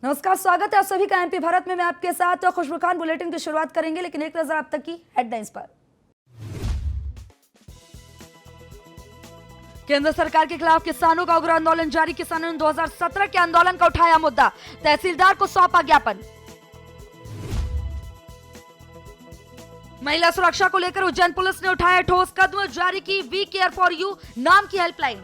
नमस्कार, स्वागत है आप सभी का एमपी भारत में। मैं आपके साथ तो खुशबू खान। बुलेटिन की शुरुआत करेंगे, लेकिन एक नजर अब तक की हेडलाइंस पर। केंद्र सरकार के खिलाफ किसानों का उग्र आंदोलन जारी। किसानों ने 2017 के आंदोलन का उठाया मुद्दा, तहसीलदार को सौंपा ज्ञापन। महिला सुरक्षा को लेकर उज्जैन पुलिस ने उठाया ठोस कदम, जारी की वी केयर फॉर यू नाम की हेल्पलाइन।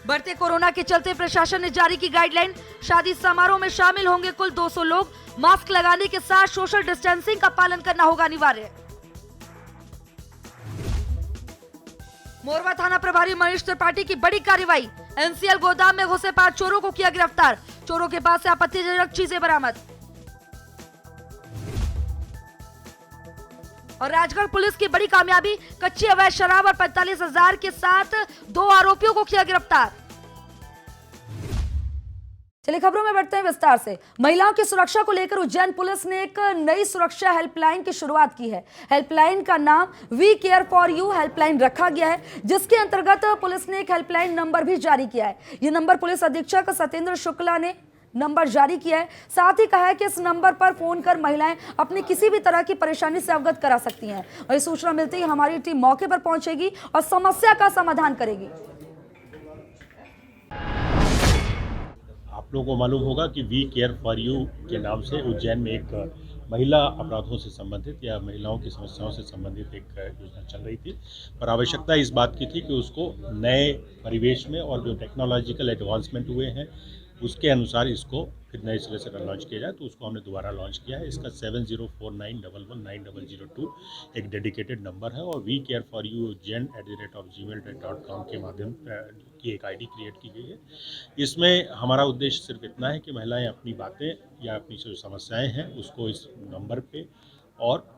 बढ़ते कोरोना के चलते प्रशासन ने जारी की गाइडलाइन, शादी समारोह में शामिल होंगे कुल 200 लोग, मास्क लगाने के साथ सोशल डिस्टेंसिंग का पालन करना होगा अनिवार्य। मोरवा थाना प्रभारी मनीष त्रिपाठी की बड़ी कार्रवाई, एनसीएल गोदाम में घुसे 5 चोरों को किया गिरफ्तार, चोरों के पास से आपत्तिजनक चीजें बरामद। और राजगढ़ पुलिस की बड़ी कामयाबी, कच्ची अवैध शराब और 45,000 के साथ 2 आरोपियों को किया गिरफ्तार। चलिए खबरों में बढ़ते हैं विस्तार से। महिलाओं की सुरक्षा को लेकर उज्जैन पुलिस ने एक नई सुरक्षा हेल्पलाइन की शुरुआत की है। हेल्पलाइन का नाम we care for you helpline रखा गया है, जिसके अंतर्गत पुलिस ने एक हेल्पलाइन नंबर भी जारी किया है। यह नंबर पुलिस अधीक्षक सत्येंद्र शुक्ला ने नंबर जारी किया है। साथ ही कहा है कि इस नंबर पर फोन कर महिलाएं अपनी किसी भी तरह की परेशानी से अवगत करा सकती हैं। और सूचना मिलते ही हमारी टीम मौके पर पहुंचेगी और समस्या का समाधान करेगी। आप लोगों को मालूम होगा कि वी केयर फॉर यू के नाम से उज्जैन में एक महिला अपराधों से संबंधित या महिलाओं की समस्याओं से संबंधित एक योजना चल रही थी, पर आवश्यकता इस बात की थी कि उसको नए परिवेश में और जो टेक्नोलॉजिकल एडवांसमेंट हुए हैं उसके अनुसार इसको फिर नए सिरे से लॉन्च किया जाए। तो उसको हमने दोबारा लॉन्च किया है। इसका 7049119002 एक डेडिकेटेड नंबर है और we care for you ujen@gmail.com के माध्यम की एक आईडी क्रिएट की गई है। इसमें हमारा उद्देश्य सिर्फ इतना है कि महिलाएं अपनी बातें या अपनी जो समस्याएं हैं उसको इस नंबर पे और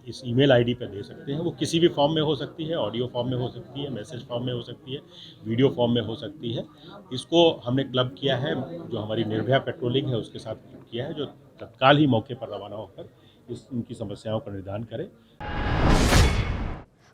इस ईमेल आईडी पे दे सकते हैं। वो किसी भी फॉर्म में हो सकती है, ऑडियो फॉर्म में हो सकती है, मैसेज फॉर्म में हो सकती है, वीडियो फॉर्म में हो सकती है। इसको हमने क्लब किया है, जो हमारी निर्भया पेट्रोलिंग है उसके साथ क्लब किया है, जो तत्काल ही मौके पर रवाना होकर इनकी समस्याओं का निदान करे।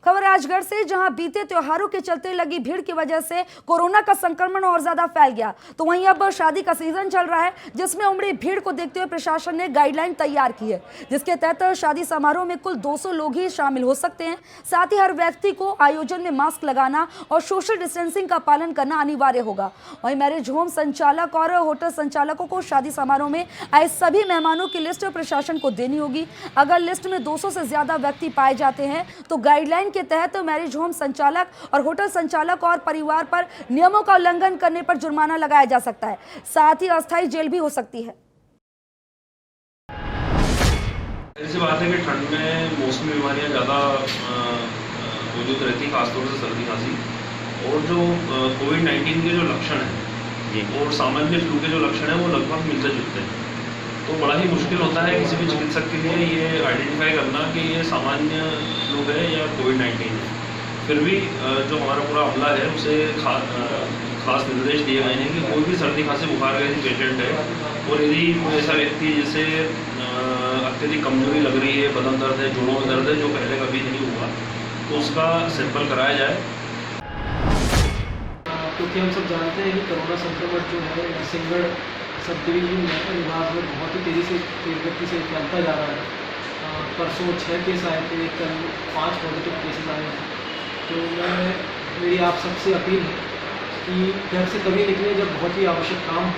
खबर राजगढ़ से, जहां बीते त्योहारों के चलते लगी भीड़ की वजह से कोरोना का संक्रमण और ज्यादा फैल गया, तो वहीं अब शादी का सीजन चल रहा है, जिसमें उमड़ी भीड़ को देखते हुए प्रशासन ने गाइडलाइन तैयार की है, जिसके तहत शादी समारोह में कुल 200 लोग ही शामिल हो सकते हैं। साथ ही हर व्यक्ति को आयोजन में मास्क लगाना और सोशल डिस्टेंसिंग का पालन करना अनिवार्य होगा। वहीं मैरिज होम संचालक और होटल संचालकों को शादी समारोह में आए सभी मेहमानों की लिस्ट प्रशासन को देनी होगी। अगर लिस्ट में 200 से ज्यादा व्यक्ति पाए जाते हैं तो गाइडलाइन के तहत मैरिज होम संचालक और होटल संचालक और परिवार पर नियमों का उल्लंघन करने पर जुर्माना लगाया जा सकता है। साथ ही अस्थायी जेल भी हो सकती है। ऐसी बात है कि ठंड में मौसमी बीमारियां ज़्यादा मौजूद रहती हैं, खासतौर से सर्दी खांसी, और जो कोविड-19 के जो लक्षण हैं और सामान्य फ्लू के जो लक्षण हैं वो लगभग मिलते जुलते हैं। तो बड़ा ही मुश्किल होता है किसी भी चिकित्सक के लिए ये आइडेंटिफाई करना कि ये सामान्य फ्लू है या कोविड-19 है। फिर भी जो हमारा पूरा अमला है उसे खास निर्देश दिए गए हैं कि कोई भी सर्दी खांसी बुखार का यदि पेशेंट है और यदि कोई ऐसा व्यक्ति जैसे अत्यधिक कमजोरी लग रही है, बदन दर्द है, जोड़ों में दर्द है, जो पहले कभी नहीं हुआ, तो उसका सैंपल कराया जाए। क्योंकि हम सब जानते हैं कि कोरोना संक्रमण जो है नरसिंहगढ़ सब डिवीजन विभाग में बहुत ही तेज़ी से गति से फैलता जा रहा है। परसों 6 केस आए थे, कल 5 पॉजिटिव केसेस आए हैं। तो मेरी आप सबसे अपील है कि घर से कभी निकलें जब बहुत ही आवश्यक काम हो,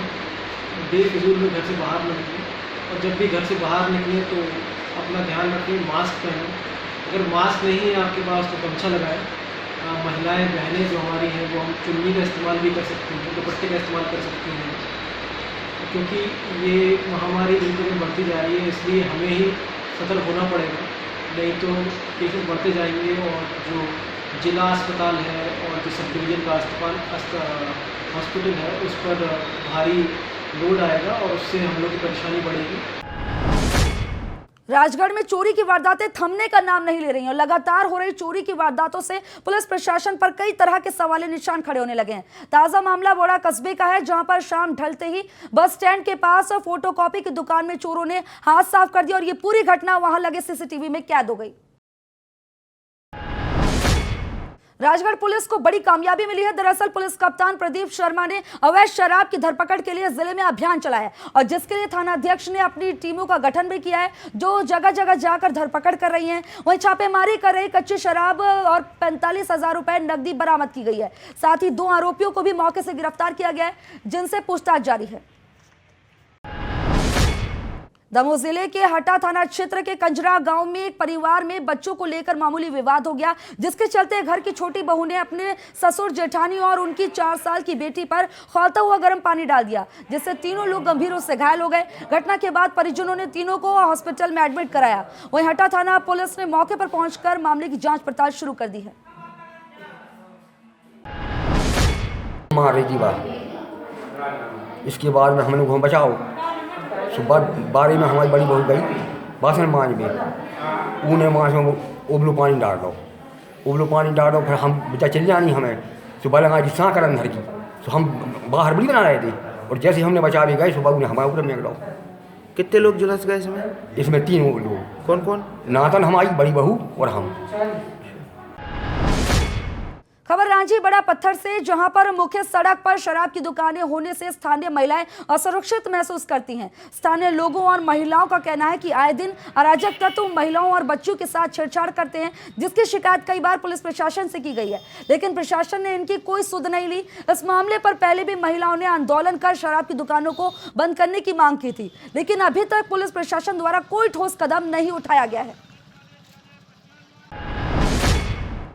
बेफिजूल में घर से बाहर न निकलें, और जब भी घर से बाहर निकलें तो अपना ध्यान रखें, मास्क पहनें। अगर मास्क नहीं है आपके पास तो गमछा लगाएं। महिलाएं बहनें जो हमारी हैं वो हम चुन्नी का इस्तेमाल भी कर सकती हैं, दुपट्टे का इस्तेमाल कर सकती हैं, क्योंकि ये महामारी दिन दिन बढ़ती जा रही है, इसलिए हमें ही सतर्क होना पड़ेगा, नहीं तो केसेस बढ़ते जाएंगे और जो जिला अस्पताल है और जो सब डिवीज़न का हॉस्पिटल है उस पर भारी लोड आएगा और उससे हम लोग की परेशानी बढ़ेगी। राजगढ़ में चोरी की वारदातें थमने का नाम नहीं ले रही हैं और लगातार हो रही चोरी की वारदातों से पुलिस प्रशासन पर कई तरह के सवालिया निशान खड़े होने लगे हैं। ताजा मामला बोड़ा कस्बे का है, जहां पर शाम ढलते ही बस स्टैंड के पास फोटोकॉपी की दुकान में चोरों ने हाथ साफ कर दिया और ये पूरी घटना वहां लगे सीसीटीवी में कैद हो गई। राजगढ़ पुलिस को बड़ी कामयाबी मिली है। दरअसल पुलिस कप्तान प्रदीप शर्मा ने अवैध शराब की धरपकड़ के लिए जिले में अभियान चलाया और जिसके लिए थाना अध्यक्ष ने अपनी टीमों का गठन भी किया है, जो जगह जगह जाकर धरपकड़ कर रही हैं। वहीं छापेमारी कर रही कच्ची शराब और 45,000 रुपए नकदी बरामद की गई है। साथ ही 2 आरोपियों को भी मौके से गिरफ्तार किया गया है, जिनसे पूछताछ जारी है। दमोह जिले के हटा थाना क्षेत्र के कंजरा गांव में एक परिवार में बच्चों को लेकर मामूली विवाद हो गया, जिसके चलते घर की छोटी बहू ने अपने ससुर जेठानी और उनकी 4 साल की बेटी पर खौलता हुआ गर्म पानी डाल दिया, जिससे तीनों लोग गंभीर रूप से घायल हो गए। घटना के बाद परिजनों ने तीनों को हॉस्पिटल में एडमिट कराया। वहीं हटा थाना पुलिस ने मौके पर पहुंचकर मामले की जांच पड़ताल शुरू कर दी है। इसके बाद में हम लोग को बचाओ। सुबह 12 में हमारी बड़ी बहू गई बासन मांझ में, ऊने मांझ में उबलू पानी डाल दो, उबलू पानी डाल दो। फिर हम बच्चा चल जानी हमें सुबह लगा कि सांस कर अंदर की, तो हम बाहर बड़ी बना रहे थे और जैसे हमने बचा भी गए सुबह उन्हें हमारे ऊपर में लो। कितने लोग झुलस गए इसमें? इसमें 3 लोग। कौन कौन? नातन, हमारी बड़ी बहू और हम। खबर रांची बड़ा पत्थर से, जहां पर मुख्य सड़क पर शराब की दुकानें होने से स्थानीय महिलाएं असुरक्षित महसूस करती हैं। स्थानीय लोगों और महिलाओं का कहना है कि आए दिन अराजक तत्व महिलाओं और बच्चों के साथ छेड़छाड़ करते हैं, जिसकी शिकायत कई बार पुलिस प्रशासन से की गई है, लेकिन प्रशासन ने इनकी कोई सुध नहीं ली। इस मामले पर पहले भी महिलाओं ने आंदोलन कर शराब की दुकानों को बंद करने की मांग की थी, लेकिन अभी तक पुलिस प्रशासन द्वारा कोई ठोस कदम नहीं उठाया गया है।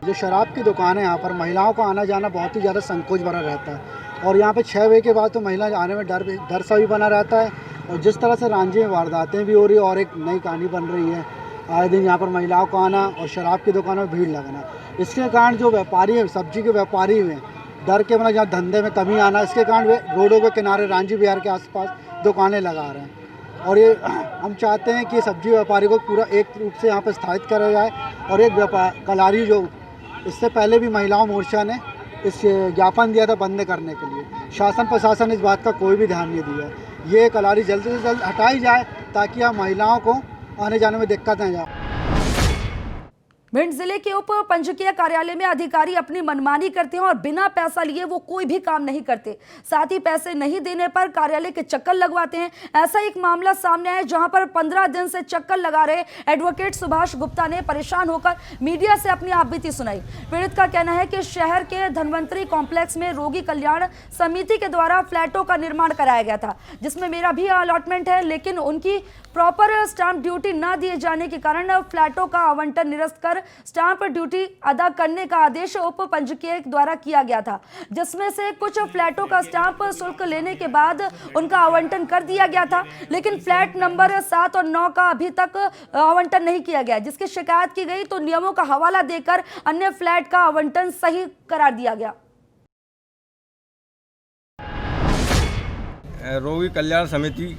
जो शराब की दुकान है यहाँ पर महिलाओं का आना जाना बहुत ही ज़्यादा संकोच भरा रहता है और यहाँ पे 6 बजे के बाद तो महिला आने में डर सा भी बना रहता है। और जिस तरह से रांची में वारदातें भी हो रही है और एक नई कहानी बन रही है, आए दिन यहाँ पर महिलाओं का आना और शराब की दुकानों में भीड़ लगना, इसके कारण जो व्यापारी हैं, सब्जी के व्यापारी हुए डर के मतलब जहाँ धंधे में कमी आना, इसके कारण वे रोडों के किनारे रांची बिहार के आसपास दुकानें लगा रहे हैं। और ये हम चाहते हैं कि सब्जी व्यापारी को पूरा एक रूप से यहाँ पर स्थापित करा जाए और एक व्यापार कलारी जो इससे पहले भी महिलाओं मोर्चा ने इस ज्ञापन दिया था बंद करने के लिए, शासन प्रशासन ने इस बात का कोई भी ध्यान नहीं दिया। ये कलारी जल्द से जल्द हटाई जाए ताकि हम महिलाओं को आने जाने में दिक्कत न जाए। भिंड जिले के उप पंजीयकीय कार्यालय में अधिकारी अपनी मनमानी करते हैं और बिना पैसा लिए वो कोई भी काम नहीं करते, साथ ही पैसे नहीं देने पर कार्यालय के चक्कर लगवाते हैं। ऐसा एक मामला सामने आया जहां पर 15 दिन से चक्कर लगा रहे एडवोकेट सुभाष गुप्ता ने परेशान होकर मीडिया से अपनी आपबीती सुनाई। पीड़ित का कहना है कि शहर के धनवंतरी कॉम्प्लेक्स में रोगी कल्याण समिति के द्वारा फ्लैटों का निर्माण कराया गया था, जिसमें मेरा भी अलॉटमेंट है, लेकिन उनकी प्रॉपर स्टाम्प ड्यूटी न दिए जाने के कारण फ्लैटों का आवंटन निरस्त कर स्टाम्प ड्यूटी अदा करने का आदेश उप पंजीयकीय द्वारा किया गया था, जिसमें से कुछ फ्लैटों का स्टाम्प शुल्क लेने के बाद उनका आवंटन कर दिया गया था, लेकिन फ्लैट नंबर 7 और 9 का अभी तक आवंटन नहीं किया गया, जिसकी शिकायत की गई तो नियमों का हवाला देकर अन्य फ्लैट का आवंटन सही करार दिया गया। रोगी कल्याण समिति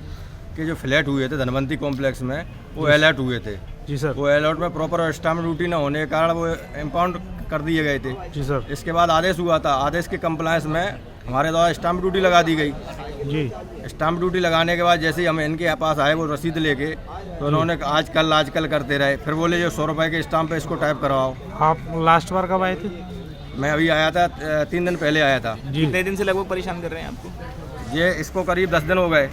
के जो फ्लैट हुए थे धनवंतरी कॉम्प्लेक्स में, वो अलर्ट हुए थे। जी सर। वो अलर्ट में प्रॉपर स्टाम्प ड्यूटी न होने के कारण वो इम्पाउंड कर दिए गए थे। जी सर। इसके बाद आदेश हुआ था, आदेश के कंप्लायंस में हमारे द्वारा स्टाम्प ड्यूटी लगा दी गई। जी। स्टाम्प ड्यूटी लगाने के बाद जैसे ही हम इनके पास आए वो रसीद लेके, तो उन्होंने आजकल करते रहे। फिर बोले जो 100 रुपये के स्टाम्प पे इसको टाइप करवाओ। आप लास्ट बार कब आए थे? मैं अभी आया था 3 दिन पहले आया था। जी। कितने दिन से लगभग परेशान कर रहे हैं आपको? ये इसको करीब 10 दिन हो गए।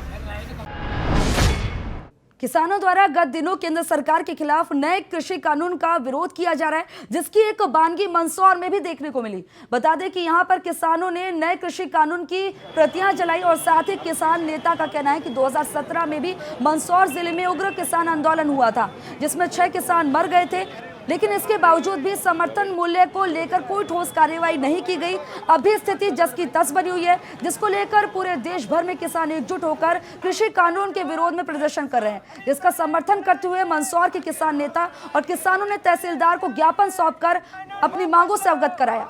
किसानों द्वारा गत दिनों केंद्र सरकार के खिलाफ नए कृषि कानून का विरोध किया जा रहा है, जिसकी एक बानगी मंदसौर में भी देखने को मिली। बता दें कि यहां पर किसानों ने नए कृषि कानून की प्रतियां जलाई और साथ ही किसान नेता का कहना है कि 2017 में भी मंदसौर जिले में उग्र किसान आंदोलन हुआ था, जिसमें 6 किसान मर गए थे, लेकिन इसके बावजूद भी समर्थन मूल्य को लेकर कोई ठोस कार्रवाई नहीं की गई। अभी स्थिति जस की तस बनी हुई है, जिसको लेकर पूरे देश भर में किसान एकजुट होकर कृषि कानून के विरोध में प्रदर्शन कर रहे हैं, जिसका समर्थन करते हुए मंदसौर के किसान नेता और किसानों ने तहसीलदार को ज्ञापन सौंपकर अपनी मांगों से अवगत कराया।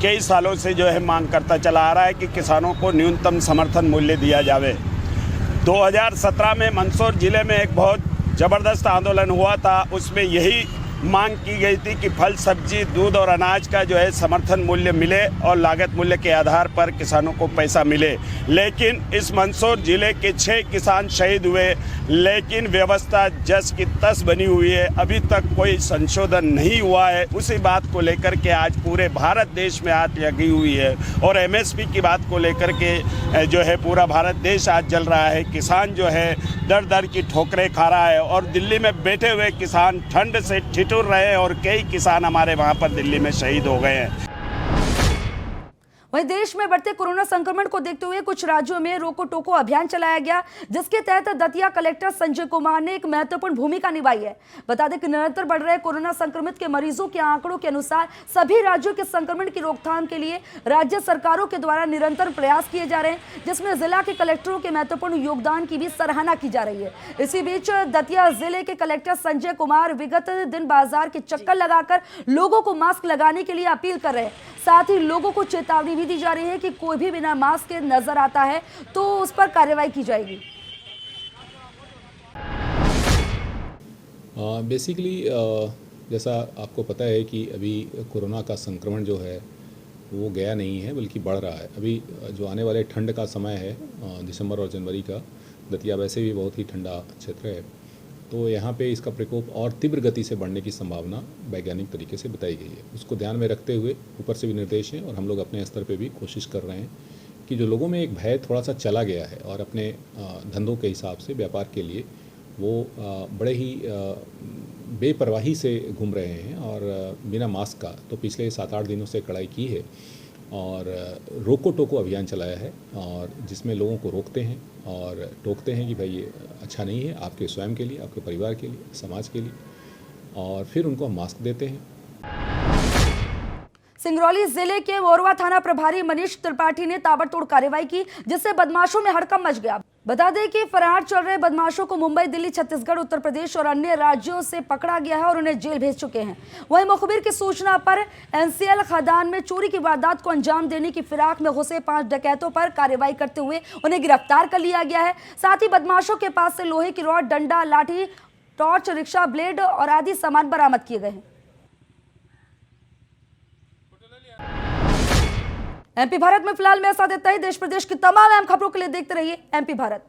कई सालों से जो है मांग करता चला आ रहा है कि किसानों को न्यूनतम समर्थन मूल्य दिया जावे। 2017 में मंदसौर जिले में एक बहुत ज़बरदस्त आंदोलन हुआ था, उसमें यही मांग की गई थी कि फल सब्जी दूध और अनाज का जो है समर्थन मूल्य मिले और लागत मूल्य के आधार पर किसानों को पैसा मिले। लेकिन इस मंदसौर जिले के 6 किसान शहीद हुए, लेकिन व्यवस्था जस की तस बनी हुई है, अभी तक कोई संशोधन नहीं हुआ है। उसी बात को लेकर के आज पूरे भारत देश में आग लगी हुई है और एमएसपी की बात को लेकर के जो है पूरा भारत देश आज जल रहा है। किसान जो है दर दर की ठोकरें खा रहा है और दिल्ली में बैठे हुए किसान ठंड से ठिठुर रहे हैं और कई किसान हमारे वहाँ पर दिल्ली में शहीद हो गए हैं। वहीं देश में बढ़ते कोरोना संक्रमण को देखते हुए कुछ राज्यों में रोको टोको अभियान चलाया गया, जिसके तहत दतिया कलेक्टर संजय कुमार ने एक महत्वपूर्ण भूमिका निभाई है। बता दें कि निरंतर बढ़ रहे कोरोना संक्रमित के मरीजों के आंकड़ों के अनुसार सभी राज्यों के संक्रमण की रोकथाम के लिए राज्य सरकारों के द्वारा निरंतर प्रयास किए जा रहे हैं, जिसमें जिला के कलेक्टरों के महत्वपूर्ण योगदान की भी सराहना की जा रही है। इसी बीच दतिया जिले के कलेक्टर संजय कुमार विगत दिन बाजार के चक्कर लगाकर लोगों को मास्क लगाने के लिए अपील कर रहे हैं। साथ ही लोगों को चेतावनी भी दी जा रही है कि कोई भी बिना मास्क के नजर आता है तो उस पर कार्रवाई की जाएगी। बेसिकली जैसा आपको पता है कि अभी कोरोना का संक्रमण जो है वो गया नहीं है बल्कि बढ़ रहा है। अभी जो आने वाले ठंड का समय है दिसंबर और जनवरी का, दतिया वैसे भी बहुत ही ठंडा क्षेत्र है, तो यहाँ पे इसका प्रकोप और तीव्र गति से बढ़ने की संभावना वैज्ञानिक तरीके से बताई गई है। उसको ध्यान में रखते हुए ऊपर से भी निर्देश हैं और हम लोग अपने स्तर पे भी कोशिश कर रहे हैं कि जो लोगों में एक भय थोड़ा सा चला गया है और अपने धंधों के हिसाब से व्यापार के लिए वो बड़े ही बेपरवाही से घूम रहे हैं और बिना मास्क का तो पिछले 7-8 दिनों से कड़ाई की है और रोको टोको अभियान चलाया है और जिसमें लोगों को रोकते हैं और टोकते हैं कि भाई ये अच्छा नहीं है आपके स्वयं के लिए, आपके परिवार के लिए, समाज के लिए, और फिर उनको हम मास्क देते हैं। सिंगरौली जिले के मोरवा थाना प्रभारी मनीष त्रिपाठी ने ताबड़तोड़ कार्रवाई की, जिससे बदमाशों में हड़कंप मच गया। बता दें कि फरार चल रहे बदमाशों को मुंबई, दिल्ली, छत्तीसगढ़, उत्तर प्रदेश और अन्य राज्यों से पकड़ा गया है और उन्हें जेल भेज चुके हैं। वहीं मुखबिर की सूचना पर एनसीएल खदान में चोरी की वारदात को अंजाम देने की फिराक में घुसे 5 डकैतों पर कार्रवाई करते हुए उन्हें गिरफ्तार कर लिया गया है। साथ ही बदमाशों के पास से लोहे की रॉड, डंडा, लाठी, टॉर्च, रिक्शा ब्लेड और आदि सामान बरामद किए गए हैं। एमपी भारत में फिलहाल मैं ऐसा देता ही। देश प्रदेश की तमाम अहम खबरों के लिए देखते रहिए एमपी भारत।